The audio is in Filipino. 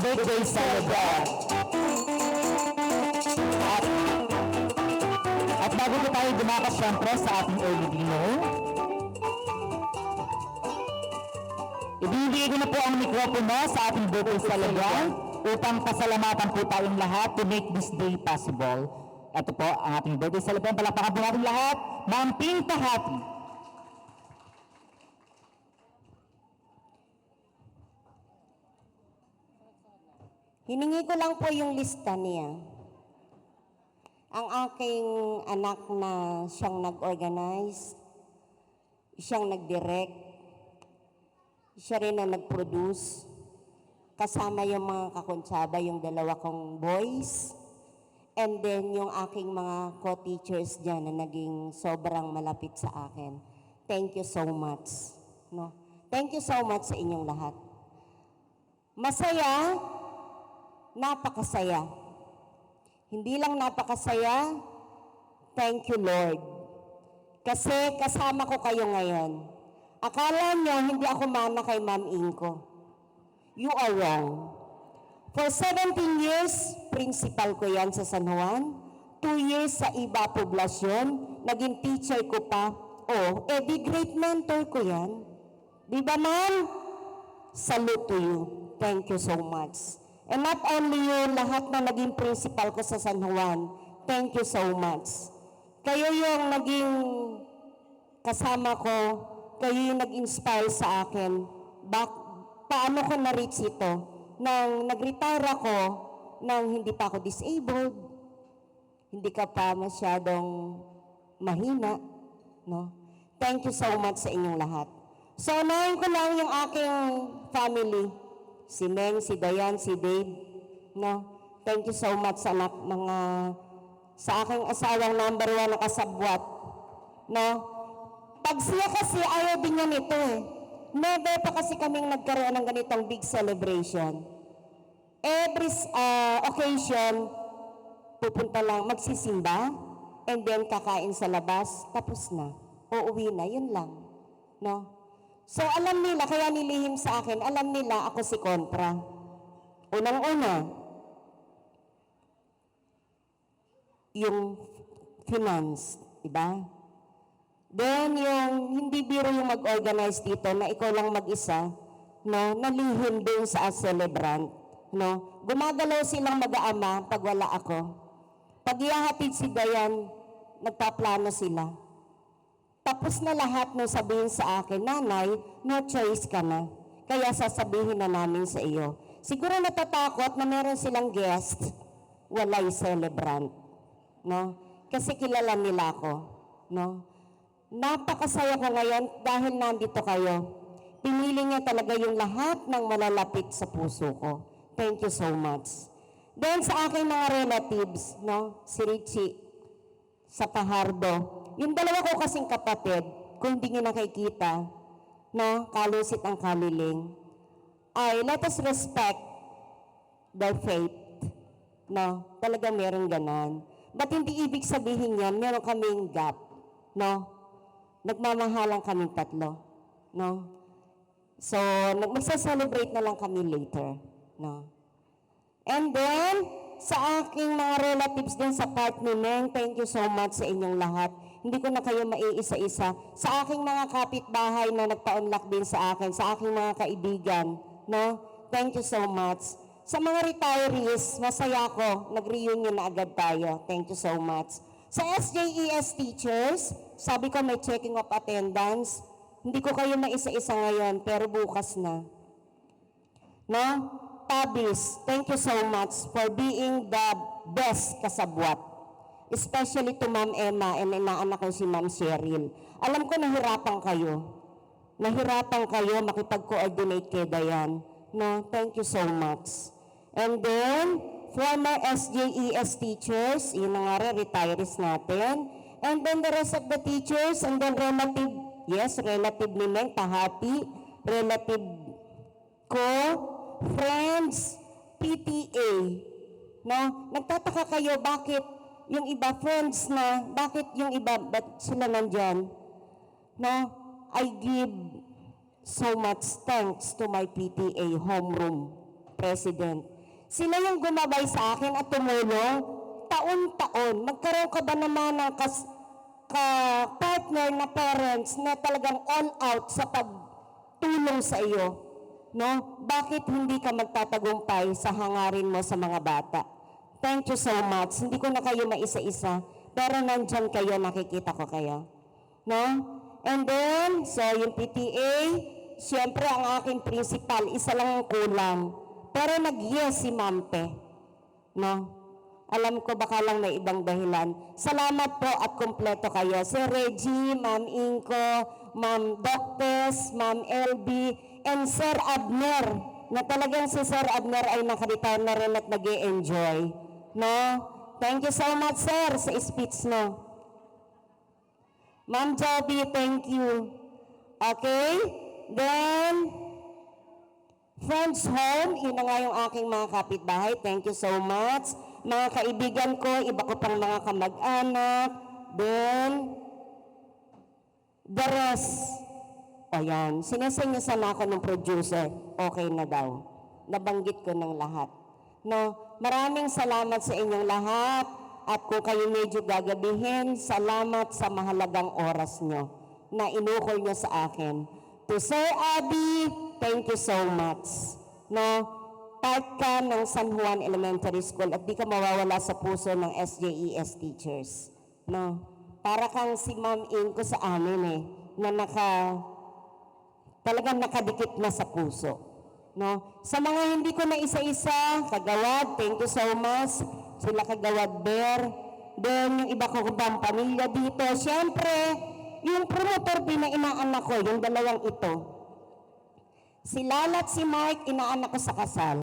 birthday celebrant. At bago po tayo dumakas syempre sa ating early dinner, ibibigay ko na po ang mikropono sa ating birthday celebrant upang pasalamatan po tayong lahat to make this day possible. Ito po ang ating birthday celebrant. Palakpakan po natin lahat. Ma'am Ping Tahati. Hiningi ko lang po yung lista niya. Ang aking anak na siyang nag-organize, siyang nag-direct, siya rin ang nag-produce, kasama yung mga kakontsaba, yung dalawa kong boys, and then yung aking mga co-teachers dyan na naging sobrang malapit sa akin. Thank you so much. No? Thank you so much sa inyong lahat. Masaya, napakasaya. Hindi lang napakasaya, thank you Lord. Kasi kasama ko kayo ngayon. Akala nyo hindi ako mana kay Ma'am Inko. You are wrong. For 17 years, principal ko yan sa San Juan. 2 years sa iba poblasyon. Naging teacher ko pa. Oh, di great mentor ko yan. Di ba ma'am? Salute to you. Thank you so much. And not only you, lahat na naging principal ko sa San Juan, thank you so much. Kayo yung naging kasama ko, kayo yung nag-inspire sa akin. Paano ko na-reach ito? Nang nag-retire ako, nang hindi pa ako disabled, hindi ka pa masyadong mahina, no? Thank you so much sa inyong lahat. So, unahin ko lang yung aking family. Si Meng, si Dayan, si Dave, no? Thank you so much sa sa aking asawang number 1 na kasabwat, no? Pag siya kasi ayaw din niya nito eh. Never pa kasi kaming nagkaroon ng ganitong big celebration. Every occasion, pupunta lang, magsisimba, and then kakain sa labas, tapos na. Uuwi na, yun lang, no? So alam nila, kaya nilihim sa akin, alam nila ako si Kontra. Unang-una, yung finance, diba? Then yung hindi biro yung mag-organize dito na ikaw lang mag-isa, no? Nalihim din sa celebrant, no? Gumagalaw silang mag-aama pag wala ako. Pag ihahatid si Dayan, nagpaplano sila. Tapos na lahat nung sabihin sa akin, nanay, no choice ka na. Kaya sasabihin na namin sa iyo. Siguro natatakot na meron silang guest, walay celebrant. No? Kasi kilala nila ako. No? Napakasaya ko ngayon dahil nandito kayo. Pinili niya talaga yung lahat ng malalapit sa puso ko. Thank you so much. Then sa aking mga relatives, no? Si Richie, sa Pahardo, yung dalawa ko kasing kapatid, kung hindi nyo nakikita, no, kalusit ang kaliling, ay let us respect their faith. No, talaga meron ganan. But hindi ibig sabihin yan, meron kaming gap. No, nagmamahalan kaming tatlo. No, so magsa-celebrate na lang kami later. No, and then, sa aking mga relatives din sa part ni Meng, thank you so much sa inyong lahat. Hindi ko na kayo maiisa-isa. Sa aking mga kapitbahay na nagpa-unlock din sa akin, sa aking mga kaibigan, no? Thank you so much. Sa mga retirees, masaya ko, nag-reunion na agad tayo. Thank you so much. Sa SJES teachers, sabi ko may checking of attendance. Hindi ko kayo maisa-isa ngayon, pero bukas na. No? Tabis, thank you so much for being the best kasabwat. Especially to Ma'am Emma and inaanak ko si Ma'am Cheryl. Alam ko nahirapan kayo. Nahirapan kayo makipag-coordinate kay Dayan. No, thank you so much. And then, former SJES teachers, yun na nga rin, retirees natin. And then the rest of the teachers, and then relative, yes, relative ni Meng, Tahati, relative ko, friends, PTA. No, nagtataka kayo bakit yung iba friends na, bakit yung iba, ba't sila nandyan? No, I give so much thanks to my PTA homeroom president. Sila yung gumabay sa akin at tumulong taon-taon. Magkaroon ka ba naman ng partner na parents na talagang all out sa pagtulong sa iyo? No? Bakit hindi ka magtatagumpay sa hangarin mo sa mga bata? Thank you so much. Hindi ko na kayo maisa-isa, pero nandyan kayo, nakikita ko kayo. No? And then, so yung PTA, siyempre ang aking principal, isa lang ang kulang. Pero nag-yes si Mampe. No? Alam ko baka lang may ibang dahilan. Salamat po at kumpleto kayo. Si Reggie, Ma'am Inko, Ma'am Doctes, Ma'am LB, and Sir Abner, na talagang si Sir Abner ay nakalitao na rin at nag-i-enjoy. No? Thank you so much, sir, sa speech no. Ma'am Joby, thank you. Okay? Then, Friends Home, yun na nga yung aking mga kapitbahay. Thank you so much. Mga kaibigan ko, iba ko pang mga kamag-anak. Then, the rest. O yan, sinasanyasan ako ng producer. Okay na daw. Nabanggit ko ng lahat. No, maraming salamat sa inyong lahat. At kung kayo medyo gagabihin, salamat sa mahalagang oras nyo na inukol nyo sa akin. To Sir Abby, thank you so much. No, part ka ng San Juan Elementary School at di ka mawawala sa puso ng SJES teachers. No, para kang si Ma'am Inko sa amin na talagang nakadikit na sa puso. No, sa mga hindi ko na isa-isa, Kagawad, thank you so much. Sila Kagawad Bear. Then yung iba ko bang pamilya dito, syempre, yung promotor din na inaanak ko, yung dalawang ito. Si Lala at si Mike, inaanak ko sa kasal.